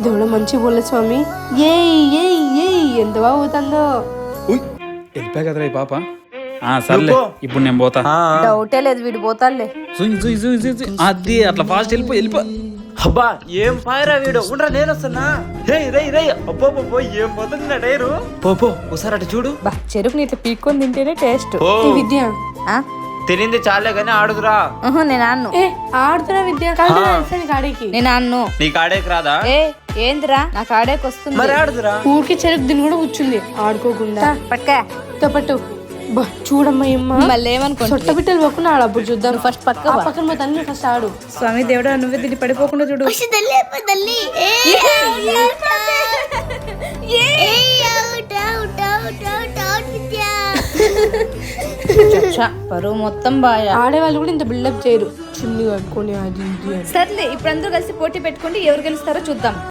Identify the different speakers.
Speaker 1: దేవుడు మంచి బోలే స్వామి. ఎంత బాగుతుందో.
Speaker 2: వెళ్ళిపోయా కదరా ఈ పాప. సర్లే ఇప్పుడు నేను పోతా.
Speaker 3: డౌటే లేదు వీడు పోతాడులే.
Speaker 2: అది అట్లా ఫాస్ట్ వెళ్ళిపో.
Speaker 4: అబ్బా ఏం పాయరా వీడు. ఉండరా నేను వస్తున్నా. రై అబ్బో ఏం పోతుంది డైరు. పో ఒకసారి అటు చూడు.
Speaker 3: బా చెరుకుని ఇట్లా పీక్కొని తింటేనే టేస్ట్.
Speaker 1: విద్య
Speaker 4: తినింది చాలే గానీ ఆడుదురా.
Speaker 3: నేను ఆడను.
Speaker 1: ఆడుతున్నా విద్య కాడేకి.
Speaker 3: నేను ఆడను.
Speaker 4: నీకు ఆడేకి రాదా?
Speaker 3: ఏందిరా నాకు ఆడేకి వస్తుంది.
Speaker 4: మరి ఆడుదురా.
Speaker 1: ఊరికి చెరుకు దీని కూడా కూర్చుంది ఆడుకోకుండా.
Speaker 3: పట్టుకా
Speaker 1: పట్టు. చూడమ్మా
Speaker 3: మళ్ళీ ఏమనుకో
Speaker 1: సొట్ట బిట్టలు పోకుండా ఆడు. అప్పుడు చూద్దాం.
Speaker 3: ఫస్ట్
Speaker 1: పక్కన పోతాను. ఫస్ట్ ఆడు.
Speaker 3: స్వామి దేవుడా నువ్వే దీన్ని పడిపోకుండా చూడు. పరువు మొత్తం బాగా.
Speaker 1: ఆడేవాళ్ళు కూడా ఇంత బిల్డప్ చేయరు. చున్ని కట్టుకొని అది ఇది.
Speaker 3: సర్లే ఇప్పుడు అందరూ కలిసి పోటీ పెట్టుకుంటే ఎవరు గెలుస్తారో చూద్దాం.